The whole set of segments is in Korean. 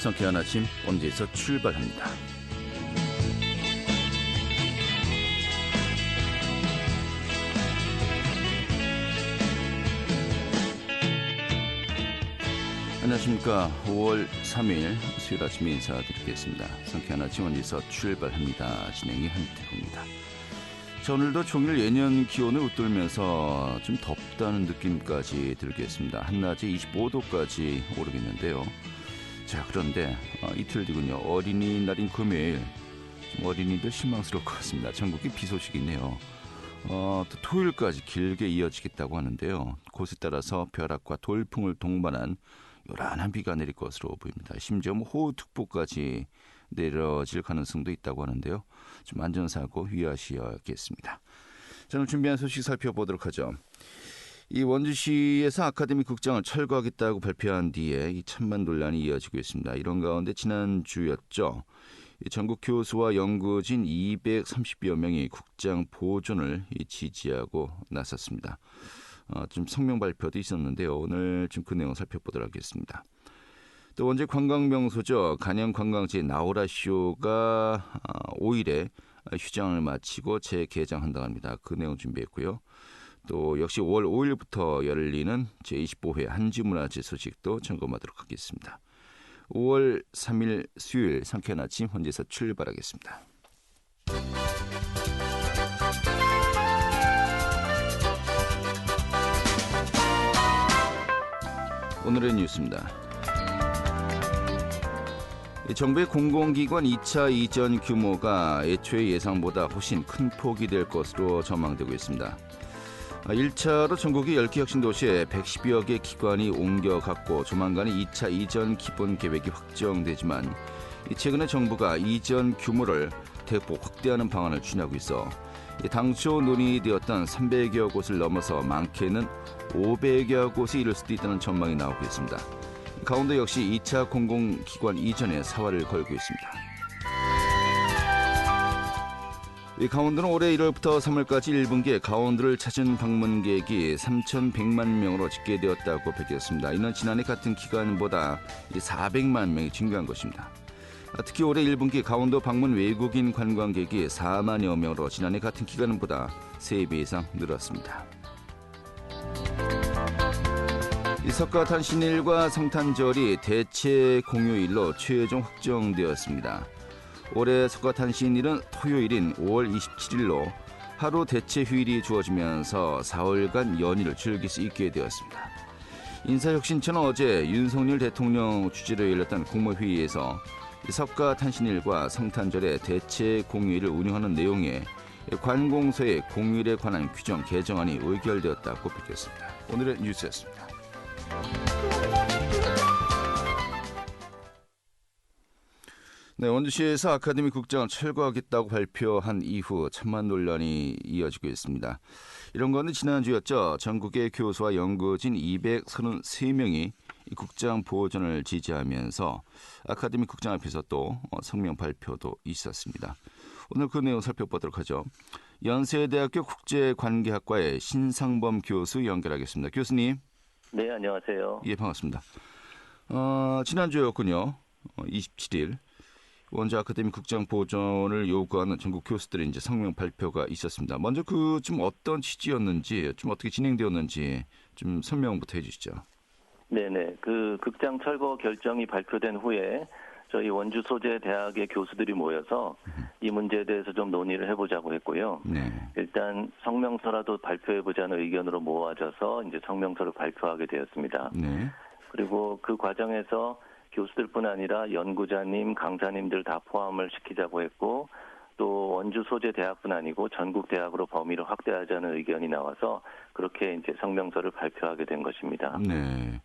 상쾌한 아침 원주에서 출발합니다. 안녕하십니까. 5월 3일 수요일 아침에 인사드리겠습니다. 상쾌한 아침 원주에서 출발합니다. 진행이 한태호입니다. 자, 오늘도 종일 예년 기온을 웃돌면서 좀 덥다는 느낌까지 들겠습니다. 한낮에 25도까지 오르겠는데요. 자, 그런데 이틀 뒤군요. 어린이날인 금요일 좀 어린이들 실망스러울 것 같습니다. 전국에 비 소식이 있네요. 또 토요일까지 길게 이어지겠다고 하는데요. 곳에 따라서 벼락과 돌풍을 동반한 요란한 비가 내릴 것으로 보입니다. 심지어 호우특보까지 내려질 가능성도 있다고 하는데요. 좀 안전사고 유의하셔야겠습니다. 저는 준비한 소식 살펴보도록 하죠. 이 원주시에서 아카데미 극장을 철거하겠다고 발표한 뒤에 이 천만 논란이 이어지고 있습니다. 이런 가운데 지난주였죠. 전국 교수와 연구진 230여 명이 극장 보존을 지지하고 나섰습니다. 좀 성명 발표도 있었는데요. 오늘 좀 그 내용 살펴보도록 하겠습니다. 또 원주 관광명소죠. 간양관광지 나오라 쇼가 5일에 휴장을 마치고 재개장한다고 합니다. 그 내용 준비했고요. 또 역시 5월 5일부터 열리는 제25회 한지문화제 소식도 점검하도록 하겠습니다. 5월 3일 수요일 상쾌한 아침 현지에서 출발하겠습니다. 오늘의 뉴스입니다. 정부의 공공기관 2차 이전 규모가 애초에 예상보다 훨씬 큰 폭이 될 것으로 전망되고 있습니다. 1차로 전국의 10개 혁신도시에 110여 개 기관이 옮겨갔고 조만간에 2차 이전 기본 계획이 확정되지만 최근에 정부가 이전 규모를 대폭 확대하는 방안을 추진하고 있어 당초 논의되었던 300여 곳을 넘어서 많게는 500여 곳에 이를 수도 있다는 전망이 나오고 있습니다. 강원도 역시 2차 공공기관 이전에 사활을 걸고 있습니다. 강원도는 올해 1월부터 3월까지 1분기에 강원도를 찾은 방문객이 3,100만 명으로 집계되었다고 밝혔습니다. 이는 지난해 같은 기간보다 400만 명이 증가한 것입니다. 특히 올해 1분기 강원도 방문 외국인 관광객이 4만여 명으로 지난해 같은 기간보다 3배 이상 늘었습니다. 석가탄신일과 성탄절이 대체 공휴일로 최종 확정되었습니다. 올해 석가탄신일은 토요일인 5월 27일로 하루 대체 휴일이 주어지면서 4월간 연휴를 즐길 수 있게 되었습니다. 인사혁신처는 어제 윤석열 대통령 주재로 열렸던 국무회의에서 석가탄신일과 성탄절의 대체 공휴일을 운영하는 내용의 관공서의 공휴일에 관한 규정 개정안이 의결되었다고 밝혔습니다. 오늘의 뉴스였습니다. 네, 원주시에서 아카데미 극장을 철거하겠다고 발표한 이후 천만 논란이 이어지고 있습니다. 이런 거는 지난주였죠. 전국의 교수와 연구진 233명이 이 극장 보존을 지지하면서 아카데미 극장 앞에서 또 성명 발표도 있었습니다. 오늘 그 내용 살펴보도록 하죠. 연세대학교 국제관계학과의 신상범 교수 연결하겠습니다. 교수님. 네, 안녕하세요. 예, 반갑습니다. 지난주였군요. 27일. 원주 아카데미 극장 보존을 요구하는 전국 교수들의 이제 성명 발표가 있었습니다. 먼저 그 좀 어떤 취지였는지, 좀 어떻게 진행되었는지 좀 설명부터 해주시죠. 네네. 그 극장 철거 결정이 발표된 후에 저희 원주 소재 대학의 교수들이 모여서 이 문제에 대해서 좀 논의를 해보자고 했고요. 네. 일단 성명서라도 발표해보자는 의견으로 모아져서 이제 성명서를 발표하게 되었습니다. 네. 그리고 그 과정에서 교수들뿐 아니라 연구자님, 강사님들 다 포함을 시키자고 했고 또 원주 소재 대학뿐 아니고 전국 대학으로 범위를 확대하자는 의견이 나와서 그렇게 이제 성명서를 발표하게 된 것입니다. 네.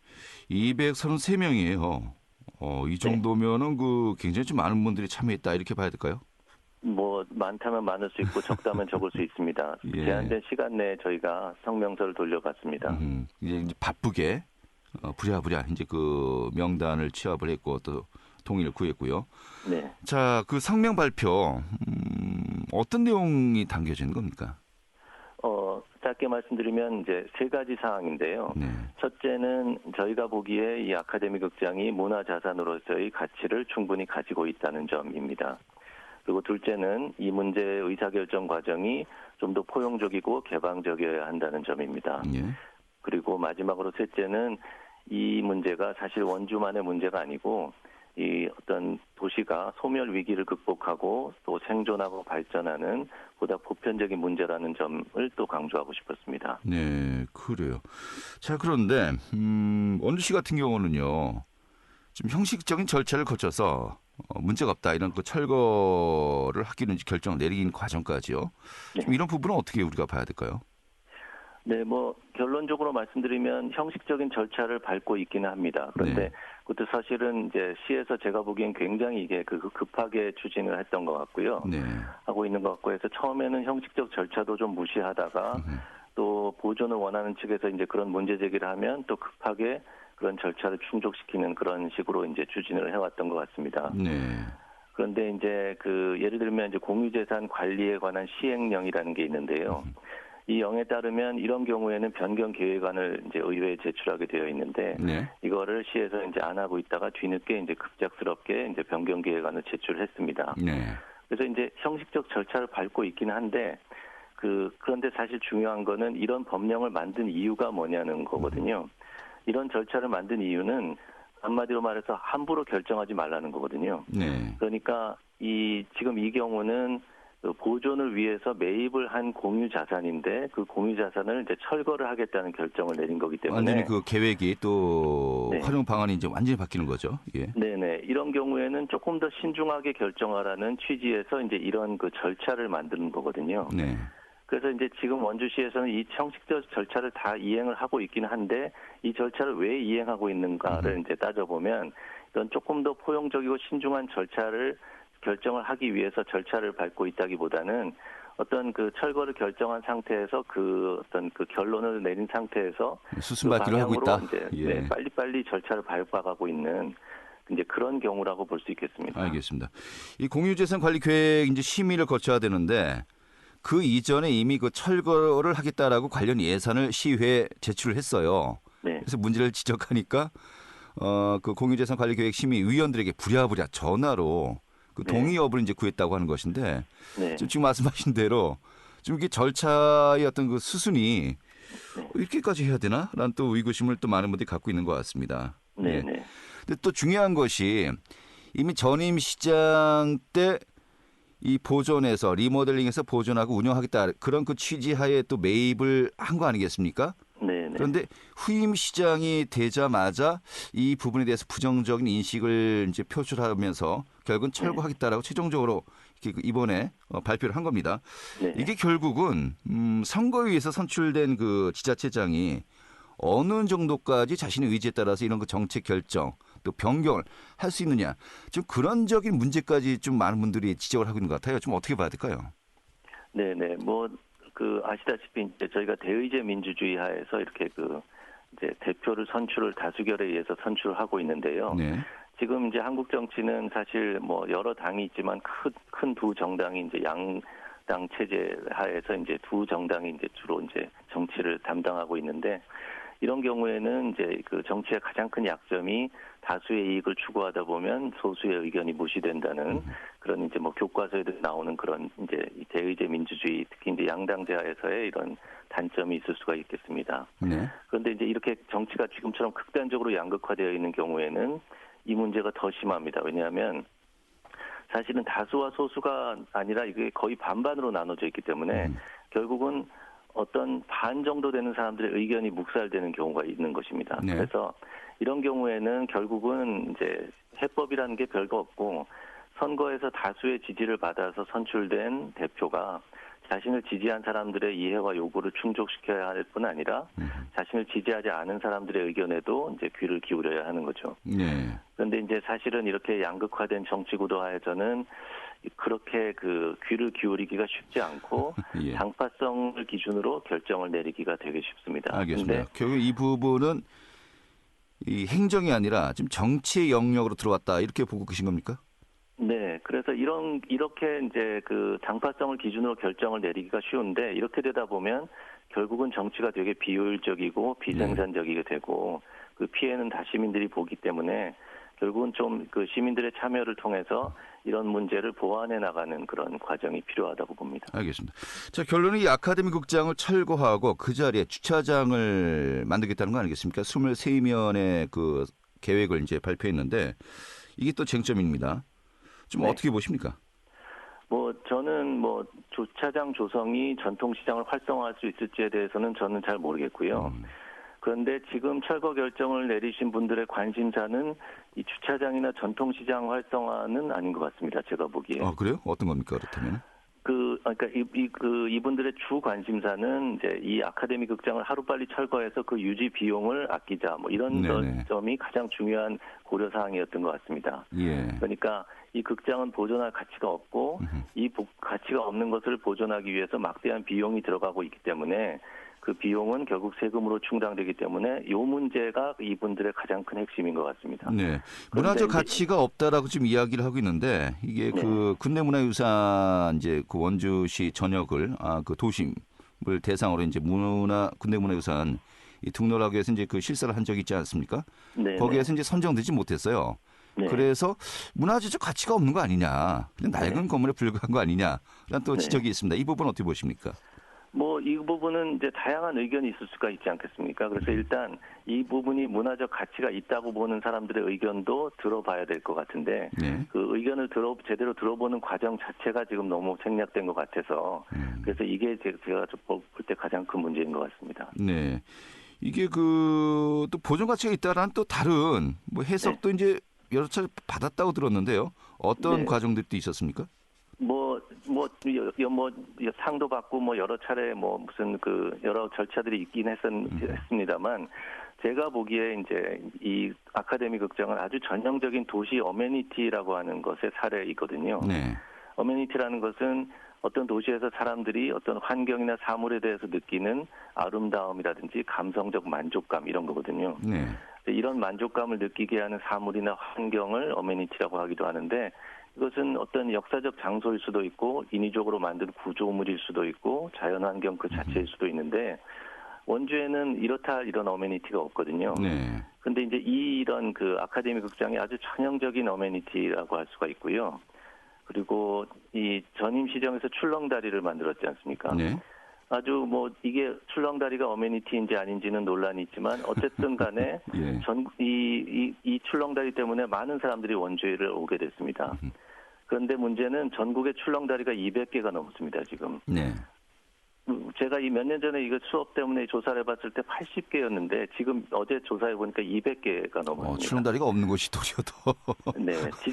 233명이에요. 이 정도면은 그 굉장히 좀 많은 분들이 참여했다 이렇게 봐야 될까요? 뭐 많다면 많을 수 있고 적다면 적을 수 있습니다. 예. 제한된 시간 내에 저희가 성명서를 돌려받습니다. 이제 바쁘게 부랴부랴 이제 그 명단을 취합을 했고 또 동의를 구했고요. 네. 자, 그 성명 발표 어떤 내용이 담겨진 겁니까? 짧게 말씀드리면 이제 세 가지 사항인데요. 네. 첫째는 저희가 보기에 이 아카데미 극장이 문화자산으로서의 가치를 충분히 가지고 있다는 점입니다. 그리고 둘째는 이 문제의 의사결정 과정이 좀 더 포용적이고 개방적이어야 한다는 점입니다. 예. 그리고 마지막으로 셋째는 이 문제가 사실 원주만의 문제가 아니고 이 어떤 도시가 소멸 위기를 극복하고 또 생존하고 발전하는 보다 보편적인 문제라는 점을 또 강조하고 싶었습니다. 네, 그래요. 자, 그런데 원주시 같은 경우는요, 좀 형식적인 절차를 거쳐서 문제가 없다 이런 그 철거를 하기로 이제 결정을 내리는 과정까지요. 좀 이런 부분은 어떻게 우리가 봐야 될까요? 네, 뭐 결론적으로 말씀드리면 형식적인 절차를 밟고 있기는 합니다. 그런데 네. 그것도 사실은 이제 시에서 제가 보기엔 굉장히 이게 급하게 추진을 했던 것 같고요. 네. 하고 있는 것 같고 해서 처음에는 형식적 절차도 좀 무시하다가 또 보존을 원하는 측에서 이제 그런 문제 제기를 하면 또 급하게 그런 절차를 충족시키는 그런 식으로 이제 추진을 해왔던 것 같습니다. 네. 그런데 이제 예를 들면 이제 공유재산 관리에 관한 시행령이라는 게 있는데요. 이 영에 따르면 이런 경우에는 변경 계획안을 이제 의회에 제출하게 되어 있는데 네. 이거를 시에서 이제 안 하고 있다가 뒤늦게 이제 급작스럽게 이제 변경 계획안을 제출했습니다. 네. 그래서 이제 형식적 절차를 밟고 있기는 한데 그런데 사실 중요한 거는 이런 법령을 만든 이유가 뭐냐는 거거든요. 이런 절차를 만든 이유는 한마디로 말해서 함부로 결정하지 말라는 거거든요. 네. 그러니까 지금 이 경우는 보존을 위해서 매입을 한 공유 자산인데 그 공유 자산을 이제 철거를 하겠다는 결정을 내린 거기 때문에 완전히 그 계획이 또 네. 활용 방안이 이제 완전히 바뀌는 거죠. 예. 네네. 이런 경우에는 조금 더 신중하게 결정하라는 취지에서 이제 이런 그 절차를 만드는 거거든요. 네. 그래서 이제 지금 원주시에서는 이 형식적 절차를 다 이행을 하고 있기는 한데 이 절차를 왜 이행하고 있는가를 이제 따져보면 이런 조금 더 포용적이고 신중한 절차를 결정을 하기 위해서 절차를 밟고 있다기보다는 어떤 그 철거를 결정한 상태에서 어떤 결론을 내린 상태에서 수순밟기를 하고 있다. 이제 예. 네, 빨리빨리 절차를 밟아가고 있는 이제 그런 경우라고 볼 수 있겠습니다. 알겠습니다. 이 공유재산 관리 계획 이제 심의를 거쳐야 되는데 그 이전에 이미 그 철거를 하겠다라고 관련 예산을 시의회에 제출을 했어요. 네. 그래서 문제를 지적하니까 그 공유재산 관리 계획 심의 위원들에게 부랴부랴 전화로 그 네. 동의 여부를 이제 구했다고 하는 것인데 네. 지금 말씀하신 대로 좀 이게 절차의 어떤 그 수순이 이렇게까지 해야 되나?라는 또 의구심을 또 많은 분들이 갖고 있는 것 같습니다. 네. 예. 네. 근데 또 중요한 것이 이미 전임 시장 때 이 보존해서 리모델링해서 보존하고 운영하겠다 그런 그 취지하에 또 매입을 한 거 아니겠습니까? 네. 그런데 후임 시장이 되자마자 이 부분에 대해서 부정적인 인식을 이제 표출하면서 결국은 철거하겠다라고 최종적으로 이렇게 이번에 발표를 한 겁니다. 네. 이게 결국은 선거위에서 선출된 그 지자체장이 어느 정도까지 자신의 의지에 따라서 이런 그 정책 결정 또 변경을 할 수 있느냐 좀 그런적인 문제까지 좀 많은 분들이 지적을 하고 있는 것 같아요. 좀 어떻게 봐야 될까요? 네네. 아시다시피 이제 저희가 대의제 민주주의 하에서 이렇게 이제 대표를 다수결에 의해서 선출을 하고 있는데요. 네. 지금 이제 한국 정치는 사실 여러 당이 있지만 큰 두 정당이 이제 양당 체제 하에서 이제 두 정당이 이제 주로 이제 정치를 담당하고 있는데 이런 경우에는 이제 그 정치의 가장 큰 약점이 다수의 이익을 추구하다 보면 소수의 의견이 무시된다는 그런 이제 교과서에도 나오는 그런 이제 대의제 민주주의 특히 이제 양당제하에서의 이런 단점이 있을 수가 있겠습니다. 네. 그런데 이제 이렇게 정치가 지금처럼 극단적으로 양극화되어 있는 경우에는 이 문제가 더 심합니다. 왜냐하면 사실은 다수와 소수가 아니라 이게 거의 반반으로 나눠져 있기 때문에 결국은 어떤 반 정도 되는 사람들의 의견이 묵살되는 경우가 있는 것입니다. 네. 그래서 이런 경우에는 결국은 이제 해법이라는 게 별거 없고 선거에서 다수의 지지를 받아서 선출된 대표가 자신을 지지한 사람들의 이해와 요구를 충족시켜야 할 뿐 아니라 자신을 지지하지 않은 사람들의 의견에도 이제 귀를 기울여야 하는 거죠. 네. 그런데 이제 사실은 이렇게 양극화된 정치 구도하에서는 그렇게 귀를 기울이기가 쉽지 않고 예. 당파성을 기준으로 결정을 내리기가 되게 쉽습니다. 알겠습니다. 결국 이 부분은 이 행정이 아니라 지금 정치의 영역으로 들어왔다 이렇게 보고 계신 겁니까? 네, 그래서 이렇게 이제 당파성을 기준으로 결정을 내리기가 쉬운데 이렇게 되다 보면 결국은 정치가 되게 비효율적이고 비생산적이게 되고 그 피해는 다 시민들이 보기 때문에 결국은 좀 그 시민들의 참여를 통해서 이런 문제를 보완해 나가는 그런 과정이 필요하다고 봅니다. 알겠습니다. 자, 결론은 이 아카데미 극장을 철거하고 그 자리에 주차장을 만들겠다는 거 아니겠습니까? 23면의 그 계획을 이제 발표했는데 이게 또 쟁점입니다. 좀 네. 어떻게 보십니까? 저는 주차장 조성이 전통시장을 활성화할 수 있을지에 대해서는 저는 잘 모르겠고요. 그런데 지금 철거 결정을 내리신 분들의 관심사는 이 주차장이나 전통시장 활성화는 아닌 것 같습니다. 제가 보기에. 그래요? 어떤 겁니까, 그렇다면? 그러니까 이분들의 주 관심사는 이제 이 아카데미 극장을 하루빨리 철거해서 그 유지 비용을 아끼자 이런 점이 가장 중요한 고려 사항이었던 것 같습니다. 예. 그러니까 이 극장은 보존할 가치가 없고 이 가치가 없는 것을 보존하기 위해서 막대한 비용이 들어가고 있기 때문에 그 비용은 결국 세금으로 충당되기 때문에 이 문제가 이분들의 가장 큰 핵심인 것 같습니다. 네, 문화적 가치가 없다라고 지금 이야기를 하고 있는데 이게 그 근대문화유산 이제 그 원주시 전역을 그 도심을 대상으로 이제 근대문화유산 이 등록하기 위해서 이제 그 실사를 한 적이 있지 않습니까? 거기에서 이제 선정되지 못했어요. 그래서 문화재적 가치가 없는 거 아니냐, 그냥 낡은 건물에 불과한 거 아니냐라는 또 지적이 있습니다. 이 부분 어떻게 보십니까? 이 부분은 이제 다양한 의견이 있을 수가 있지 않겠습니까? 그래서 일단 이 부분이 문화적 가치가 있다고 보는 사람들의 의견도 들어봐야 될 것 같은데 그 의견을 제대로 들어보는 과정 자체가 지금 너무 생략된 것 같아서 그래서 이게 제가 볼 때 가장 큰 문제인 것 같습니다. 네, 이게 또 보존 가치가 있다라는 또 다른 해석도 이제 여러 차례 받았다고 들었는데요. 어떤 과정들도 있었습니까? 상도 받고 여러 차례 무슨 여러 절차들이 있긴 했습니다만 제가 보기에 이제 이 아카데미 극장은 아주 전형적인 도시 어메니티라고 하는 것의 사례이거든요. 어메니티라는 것은 어떤 도시에서 사람들이 어떤 환경이나 사물에 대해서 느끼는 아름다움이라든지 감성적 만족감 이런 거거든요. 이런 만족감을 느끼게 하는 사물이나 환경을 어메니티라고 하기도 하는데 이것은 어떤 역사적 장소일 수도 있고 인위적으로 만든 구조물일 수도 있고 자연환경 그 자체일 수도 있는데 원주에는 이런 어메니티가 없거든요. 그런데 이제 이런 아카데미 극장이 아주 전형적인 어메니티라고 할 수가 있고요. 그리고 이 전임시정에서 출렁다리를 만들었지 않습니까? 아주 이게 출렁다리가 어메니티인지 아닌지는 논란이 있지만 어쨌든 간에 이 출렁다리 때문에 많은 사람들이 원주에를 오게 됐습니다. 그런데 문제는 전국에 출렁다리가 200개가 넘습니다, 지금. 제가 이 몇 년 전에 이거 수업 때문에 조사를 해봤을 때 80개였는데 지금 어제 조사해 보니까 200개가 넘었습니다. 출렁다리가 없는 곳이 도리어 더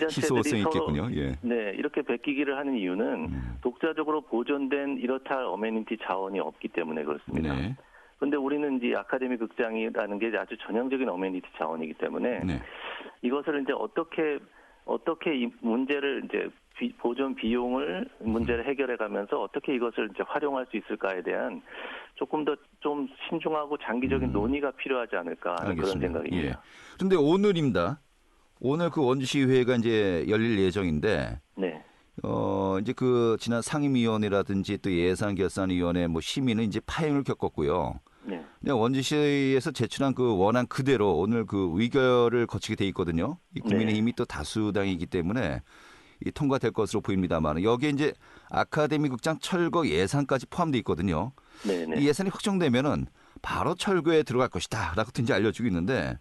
희소성이 있겠군요. 이렇게 베끼기를 하는 이유는 독자적으로 보존된 이렇다 할 어메니티 자원이 없기 때문에 그렇습니다. 그런데 우리는 이제 아카데미 극장이라는 게 아주 전형적인 어메니티 자원이기 때문에 이것을 이제 어떻게 이 문제를 이제 보존 비용을 문제를 해결해 가면서 어떻게 이것을 이제 활용할 수 있을까에 대한 조금 더 좀 신중하고 장기적인 논의가 필요하지 않을까 하는 그런 생각입니다. 그런데 오늘입니다. 오늘 그 원주시회가 이제 열릴 예정인데 이제 지난 상임위원회라든지 또 예산결산위원회 심의는 이제 파행을 겪었고요. 원주시에서 제출한 그 원안 그대로 오늘 그 의결을 거치게 돼 있거든요. 이 국민의힘이 또 다수당이기 때문에 통과될 것으로 보입니다만 여기에 이제 아카데미 극장 철거 예산까지 포함되어 있거든요. 이 예산이 확정되면은 바로 철거에 들어갈 것이다라고 이제 알려지고 있는데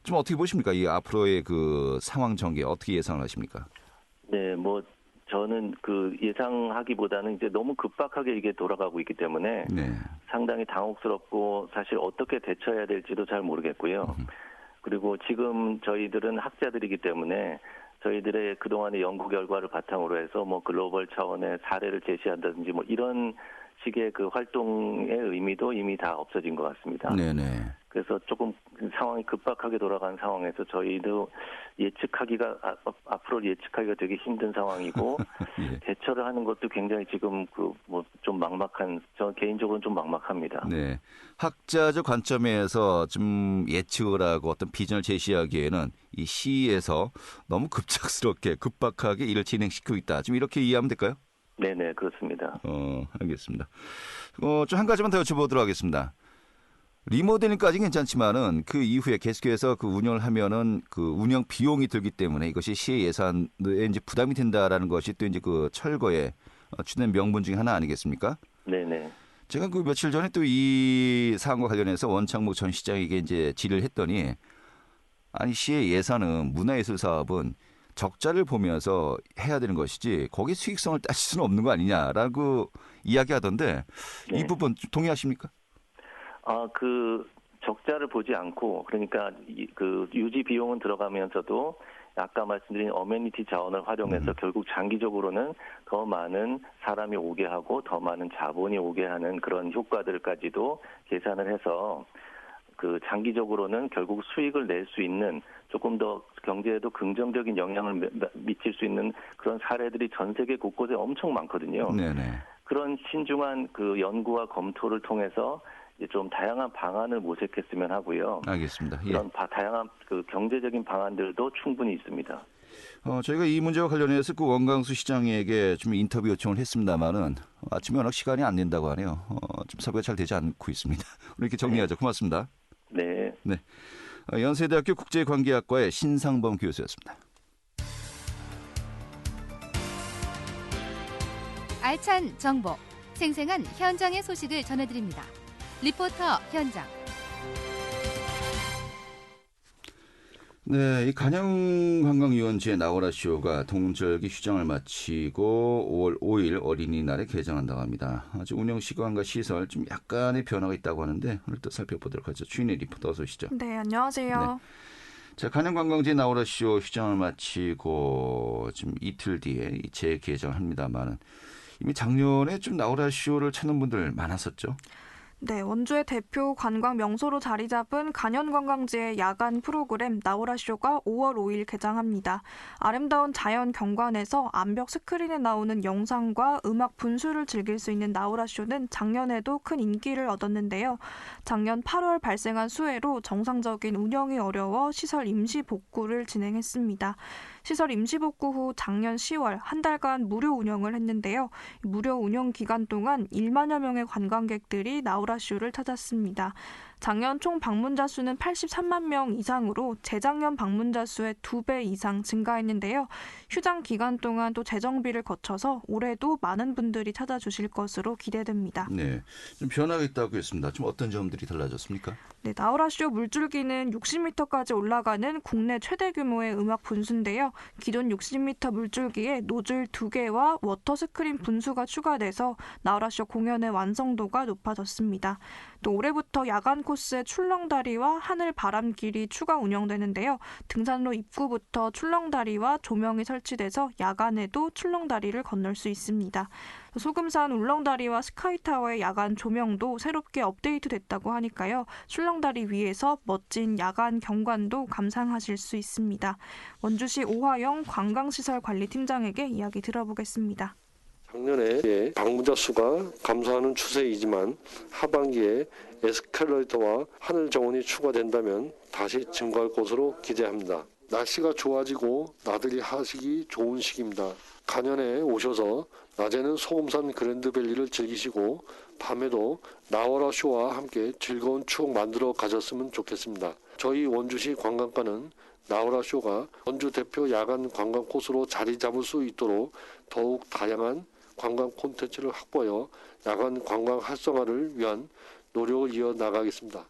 좀 어떻게 보십니까? 이 앞으로의 그 상황 전개 어떻게 예상을 하십니까? 저는 예상하기보다는 이제 너무 급박하게 이게 돌아가고 있기 때문에 상당히 당혹스럽고 사실 어떻게 대처해야 될지도 잘 모르겠고요. 그리고 지금 저희들은 학자들이기 때문에 저희들의 그동안의 연구 결과를 바탕으로 해서 글로벌 차원의 사례를 제시한다든지 이런 식의 그 활동의 의미도 이미 다 없어진 것 같습니다. 그래서 조금 상황이 급박하게 돌아간 상황에서 저희도 앞으로 예측하기가 되게 힘든 상황이고 대처를 하는 것도 굉장히 지금 좀 저 개인적으로는 좀 막막합니다. 학자적 관점에서 좀 예측을 하고 어떤 비전을 제시하기에는 이 시에서 너무 급작스럽게 급박하게 일을 진행시키고 있다. 지금 이렇게 이해하면 될까요? 네네, 그렇습니다. 알겠습니다. 좀 한 가지만 더 여쭤보도록 하겠습니다. 리모델링까지는 괜찮지만은 그 이후에 계속해서 그 운영을 하면은 그 운영 비용이 들기 때문에 이것이 시의 예산에 이제 부담이 된다라는 것이 또 이제 그 철거의 주된 명분 중에 하나 아니겠습니까? 네네. 제가 그 며칠 전에 또 이 사안과 관련해서 원창목 전 시장에게 이제 질의를 했더니 아니 시의 예산은 문화예술 사업은 적자를 보면서 해야 되는 것이지 거기 수익성을 따질 수는 없는 거 아니냐라고 이야기하던데 이 네. 부분 동의하십니까? 그 적자를 보지 않고 그러니까 그 유지 비용은 들어가면서도 아까 말씀드린 어메니티 자원을 활용해서 결국 장기적으로는 더 많은 사람이 오게 하고 더 많은 자본이 오게 하는 그런 효과들까지도 계산을 해서 그 장기적으로는 결국 수익을 낼 수 있는 조금 더 경제에도 긍정적인 영향을 미칠 수 있는 그런 사례들이 전 세계 곳곳에 엄청 많거든요. 네네. 그런 신중한 그 연구와 검토를 통해서 좀 다양한 방안을 모색했으면 하고요. 알겠습니다. 예. 그런 다양한 그 경제적인 방안들도 충분히 있습니다. 저희가 이 문제와 관련해서 그 원광수 시장에게 좀 인터뷰 요청을 했습니다만은 아침에 워낙 시간이 안 된다고 하네요. 좀 섭외가 잘 되지 않고 있습니다. 오늘 이렇게 정리하죠. 고맙습니다. 네. 네. 연세대학교 국제관계학과의 신상범 교수였습니다. 알찬 정보, 생생한 현장의 소식을 전해드립니다. 리포터 현장. 네, 이 간양관광유원지의 나오라 쇼가 동절기 휴장을 마치고 5월 5일 어린이날에 개장한다고 합니다. 아직 운영 시간과 시설 좀 약간의 변화가 있다고 하는데 오늘 또 살펴보도록 하죠. 추인의 리포터 어서 오시죠. 네, 안녕하세요. 네. 자, 간양관광지 나오라 쇼 휴장을 마치고 지금 이틀 뒤에 재개장을 합니다만은 이미 작년에 좀 나오라 쇼를 찾는 분들 많았었죠. 네, 원주의 대표 관광 명소로 자리 잡은 간현관광지의 야간 프로그램 나오라쇼가 5월 5일 개장합니다. 아름다운 자연 경관에서 암벽 스크린에 나오는 영상과 음악 분수를 즐길 수 있는 나오라쇼는 작년에도 큰 인기를 얻었는데요. 작년 8월 발생한 수해로 정상적인 운영이 어려워 시설 임시 복구를 진행했습니다. 시설 임시 복구 후 작년 10월 한 달간 무료 운영을 했는데요. 무료 운영 기간 동안 1만여 명의 관광객들이 나우라쇼를 찾았습니다. 작년 총 방문자 수는 83만 명 이상으로 재작년 방문자 수의 2배 이상 증가했는데요. 휴장 기간 동안 또 재정비를 거쳐서 올해도 많은 분들이 찾아주실 것으로 기대됩니다. 네, 좀 변화가 있다고 했습니다. 좀 어떤 점들이 달라졌습니까? 네, 나우라쇼 물줄기는 60m까지 올라가는 국내 최대 규모의 음악 분수인데요. 기존 60m 물줄기에 노즐 2개와 워터 스크린 분수가 추가돼서 나우라쇼 공연의 완성도가 높아졌습니다. 또 올해부터 야간 코스의 출렁다리와 하늘 바람길이 추가 운영되는데요. 등산로 입구부터 출렁다리와 조명이 설치돼서 야간에도 출렁다리를 건널 수 있습니다. 소금산 울렁다리와 스카이타워의 야간 조명도 새롭게 업데이트됐다고 하니까요. 출렁다리 위에서 멋진 야간 경관도 감상하실 수 있습니다. 원주시 오화영 관광시설관리팀장에게 이야기 들어보겠습니다. 작년에 방문자 수가 감소하는 추세이지만 하반기에 에스컬레이터와 하늘 정원이 추가된다면 다시 증가할 것으로 기대합니다. 날씨가 좋아지고 나들이 하시기 좋은 시기입니다. 간연에 오셔서 낮에는 소금산 그랜드밸리를 즐기시고 밤에도 나와라 쇼와 함께 즐거운 추억 만들어 가셨으면 좋겠습니다. 저희 원주시 관광과는 나와라 쇼가 원주 대표 야간 관광 코스로 자리 잡을 수 있도록 더욱 다양한 관광 콘텐츠를 확보하여 야간 관광 활성화를 위한 노력을 이어나가겠습니다.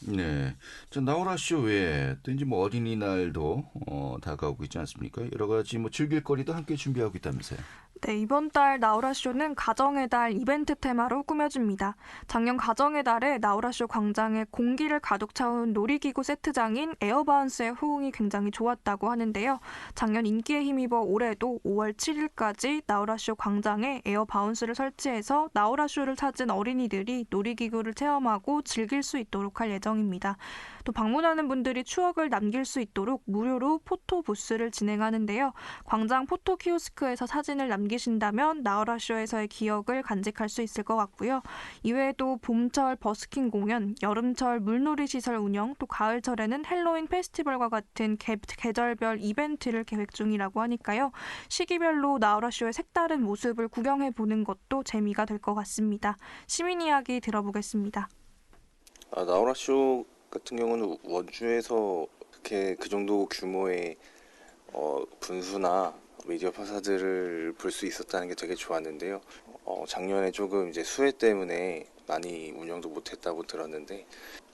네, 저 나오라 쇼 외에 또 이제 뭐 어린이날도 다가오고 있지 않습니까? 여러 가지 뭐 즐길 거리도 함께 준비하고 있다면서요. 네, 이번 달 나우라쇼는 가정의 달 이벤트 테마로 꾸며집니다. 작년 가정의 달에 나우라쇼 광장에 공기를 가득 차운 놀이기구 세트장인 에어바운스의 호응이 굉장히 좋았다고 하는데요. 작년 인기에 힘입어 올해도 5월 7일까지 나우라쇼 광장에 에어바운스를 설치해서 나우라쇼를 찾은 어린이들이 놀이기구를 체험하고 즐길 수 있도록 할 예정입니다. 또 방문하는 분들이 추억을 남길 수 있도록 무료로 포토 부스를 진행하는데요. 광장 포토 키오스크에서 사진을 남기는 남기신다면 나우라 쇼에서의 기억을 간직할 수 있을 것 같고요. 이외에도 봄철 버스킹 공연, 여름철 물놀이 시설 운영, 또 가을철에는 헬로윈 페스티벌과 같은 계절별 이벤트를 계획 중이라고 하니까요. 시기별로 나우라 쇼의 색다른 모습을 구경해 보는 것도 재미가 될 것 같습니다. 시민 이야기 들어보겠습니다. 나우라 쇼 같은 경우는 원주에서 그렇게 그 정도 규모의 분수나 미디어 파사들을 볼 수 있었다는 게 되게 좋았는데요. 작년에 조금 이제 수해 때문에 많이 운영도 못했다고 들었는데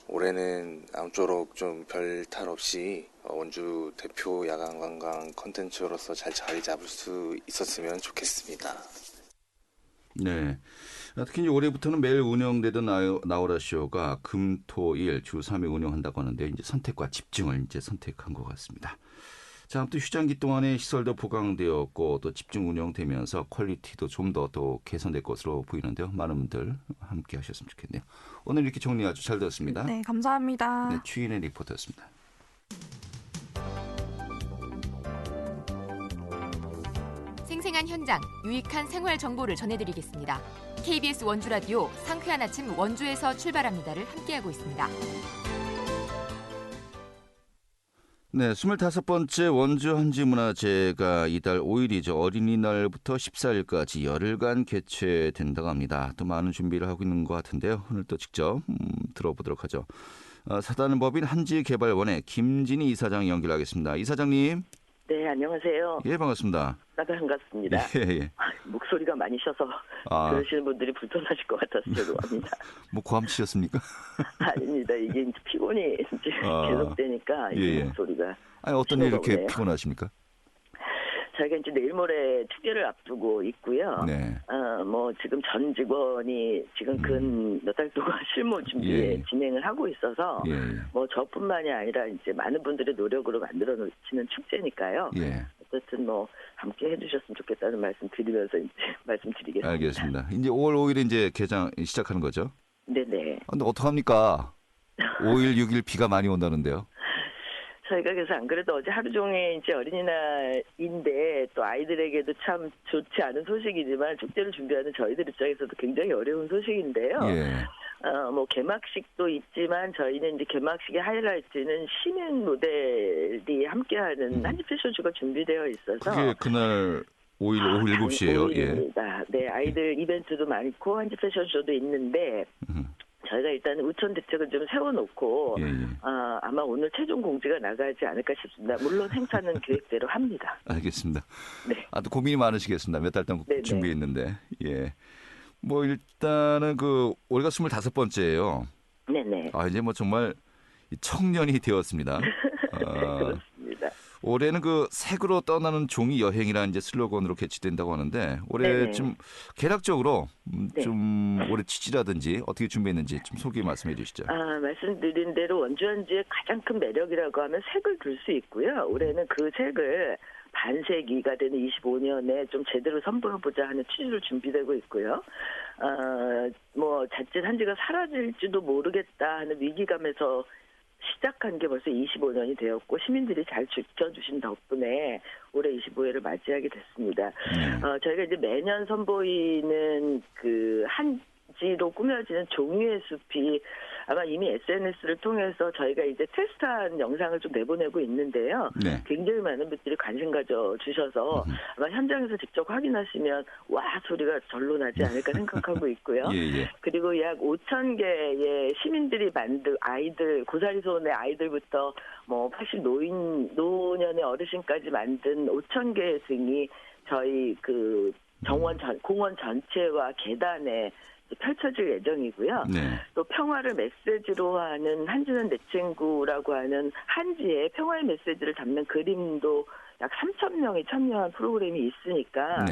올해는 아무쪼록 좀 별 탈 없이 원주 대표 야간 관광 콘텐츠로서 잘 자리 잡을 수 있었으면 좋겠습니다. 네. 특히 이제 올해부터는 매일 운영되던 나우라 쇼가 금, 토, 일 주 3회 운영한다고 하는데 이제 선택과 집중을 이제 선택한 것 같습니다. 자, 아무튼 휴장기 동안에 시설도 보강되었고 또 집중 운영되면서 퀄리티도 좀 더 개선될 것으로 보이는데요. 많은 분들 함께 하셨으면 좋겠네요. 오늘 이렇게 정리 아주 잘 들었습니다. 네, 감사합니다. 네, 추인의 리포터였습니다. 생생한 현장, 유익한 생활 정보를 전해드리겠습니다. KBS 원주 라디오 상쾌한 아침 원주에서 출발합니다를 함께하고 있습니다. 네, 25번째 원주 한지문화제가 이달 5일이죠. 어린이날부터 14일까지 열흘간 개최된다고 합니다. 또 많은 준비를 하고 있는 것 같은데요. 오늘 또 직접 들어보도록 하죠. 사단법인 한지개발원의 김진희 이사장 연결하겠습니다. 이사장님. 네, 안녕하세요. 예, 반갑습니다. 나도 반갑습니다. 예. 목소리가 많이 쉬어서 그러시는 분들이 불편하실 것 같아서 죄송합니다. 뭐 고함치셨습니까? 아닙니다. 이게 이제 피곤이 이제 계속되니까 이 목소리가. 아니, 어떤 일 이렇게 오네요. 피곤하십니까? 저희가 이제 내일 모레 축제를 앞두고 있고요. 네. 뭐 지금 전 직원이 지금 근 몇 달 동안 실무 준비에 진행을 하고 있어서 뭐 저뿐만이 아니라 이제 많은 분들의 노력으로 만들어 놓치는 축제니까요. 어쨌든 뭐 함께 해주셨으면 좋겠다는 말씀 드리면서 이제 말씀드리겠습니다. 알겠습니다. 이제 5월 5일에 이제 개장 시작하는 거죠? 네네. 근데 어떡합니까? 5일, 6일 비가 많이 온다는데요. 저희가 그래서 안 그래도 어제 하루 종일 이제 어린이날인데 또 아이들에게도 참 좋지 않은 소식이지만 축제를 준비하는 저희들 입장에서도 굉장히 어려운 소식인데요. 뭐 개막식도 있지만 저희는 이제 개막식의 하이라이트는 시민 모델이 함께하는 한지 패션쇼가 준비되어 있어서 그게 그날 5일 오후 7시예요. 5일입니다. 네, 아이들 이벤트도 많고 한지 패션쇼도 있는데 저희가 일단 우천 대책을 좀 세워놓고 아마 오늘 최종 공지가 나가지 않을까 싶습니다. 물론 행사는 계획대로 합니다. 알겠습니다. 네. 또 고민이 많으시겠습니다. 몇 달 동안 준비했는데. 뭐 일단은 올해가 25번째예요. 네네. 이제 뭐 정말 청년이 되었습니다. 그렇습니다. 올해는 색으로 떠나는 종이 여행이라는 이제 슬로건으로 개최된다고 하는데 올해 좀 개략적으로 좀 올해 취지라든지 어떻게 준비했는지 좀 소개 말씀해 주시죠. 말씀드린 대로 원주한지의 가장 큰 매력이라고 하면 색을 둘 수 있고요. 올해는 그 색을 반세기가 되는 25년에 좀 제대로 선보여보자 하는 취지로 준비되고 있고요. 뭐 자칫 한지가 사라질지도 모르겠다 하는 위기감에서 시작한 게 벌써 25년이 되었고 시민들이 잘 지켜주신 덕분에 올해 25회를 맞이하게 됐습니다. 저희가 이제 매년 선보이는 한지로 꾸며지는 종이의 숲이 아마 이미 SNS를 통해서 저희가 이제 테스트한 영상을 좀 내보내고 있는데요. 굉장히 많은 분들이 관심 가져주셔서 아마 현장에서 직접 확인하시면 와 소리가 절로 나지 않을까 생각하고 있고요. 그리고 약 5,000개의 시민들이 만든 아이들, 고사리손의 아이들부터 뭐 80 노년의 어르신까지 만든 5,000개의 등이 저희 공원 전체와 계단에 펼쳐질 예정이고요. 또 평화를 메시지로 하는 한지는 내 친구라고 하는 한지의 평화의 메시지를 담는 그림도 약 3,000명이 참여한 프로그램이 있으니까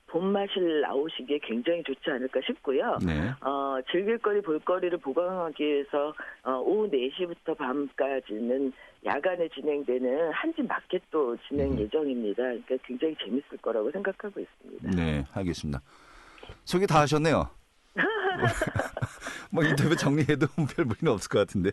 봄맛을 나오시기에 굉장히 좋지 않을까 싶고요. 즐길거리, 볼거리를 보강하기 위해서 오후 4시부터 밤까지는 야간에 진행되는 한지 마켓도 진행 예정입니다. 그러니까 굉장히 재밌을 거라고 생각하고 있습니다. 네, 알겠습니다. 소개 다 하셨네요. 뭐 인터뷰 정리해도 별 무리는 없을 것 같은데.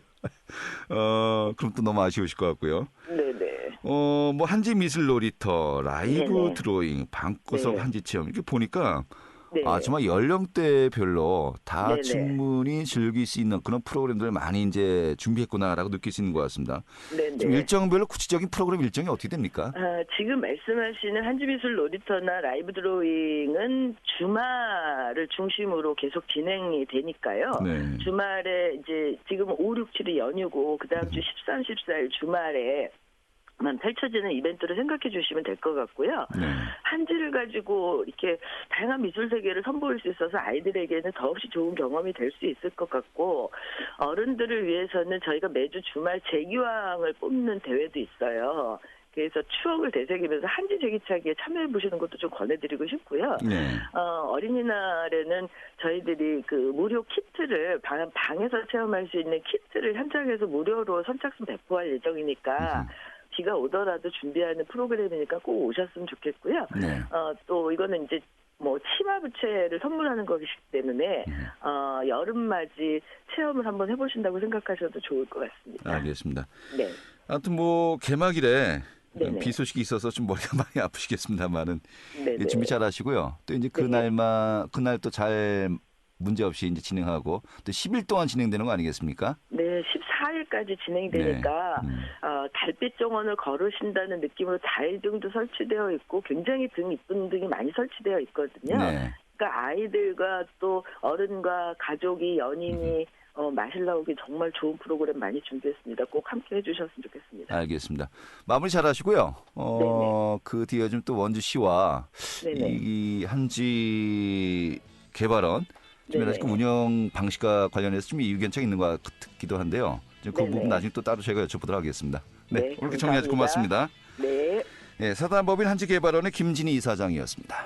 그럼 또 너무 아쉬우실 것 같고요. 네네. 뭐 한지 미술 놀이터, 라이브 네네. 드로잉, 방구석 네. 한지 체험 이렇게 보니까 네. 정말 연령대별로 다 네네. 충분히 즐길 수 있는 그런 프로그램들을 많이 이제 준비했구나라고 느낄 수 있는 것 같습니다. 네네. 지금 일정별로 구체적인 프로그램 일정이 어떻게 됩니까? 지금 말씀하시는 한지미술 놀이터나 라이브 드로잉은 주말을 중심으로 계속 진행이 되니까요. 네. 주말에 이제 지금 5, 6, 7이 연휴고 그다음 주 13, 14일 주말에 만 펼쳐지는 이벤트를 생각해 주시면 될 것 같고요. 네. 한지를 가지고 이렇게 다양한 미술 세계를 선보일 수 있어서 아이들에게는 더없이 좋은 경험이 될 수 있을 것 같고 어른들을 위해서는 저희가 매주 주말 재기왕을 뽑는 대회도 있어요. 그래서 추억을 되새기면서 한지 제기차기에 참여해 보시는 것도 좀 권해드리고 싶고요. 네. 어린이날에는 저희들이 그 무료 키트를 방에서 체험할 수 있는 키트를 현장에서 무료로 선착순 배포할 예정이니까 비가 오더라도 준비하는 프로그램이니까 꼭 오셨으면 좋겠고요. 네. 또 이거는 이제 뭐 치마 부채를 선물하는 거기 때문에 여름맞이 체험을 한번 해보신다고 생각하셔도 좋을 것 같습니다. 알겠습니다. 네. 아무튼 뭐 개막일에 네네. 비 소식이 있어서 좀 머리가 많이 아프시겠습니다만은 네네. 준비 잘 하시고요. 또 이제 그날 또 잘 문제 없이 이제 진행하고 또 10일 동안 진행되는 거 아니겠습니까? 네, 14일까지 진행이 되니까 달빛 정원을 걸으신다는 느낌으로 자일등도 설치되어 있고 굉장히 이쁜 등이 많이 설치되어 있거든요. 네. 그러니까 아이들과 또 어른과 가족이 연인이 마실 나오기 정말 좋은 프로그램 많이 준비했습니다. 꼭 함께 해주셨으면 좋겠습니다. 알겠습니다. 마무리 잘 하시고요. 그 뒤에 좀 또 원주시와 네네. 이 한지 개발원 좀 네네. 지금 운영 방식과 관련해서 좀 이견차가 있는 것 같기도 한데요. 그 네네. 부분 나중에 또 따로 제가 여쭤보도록 하겠습니다. 네, 네, 오늘 정리해 주셔서 감사합니다. 고맙습니다. 네. 네, 사단법인 한지개발원의 김진희 이사장이었습니다.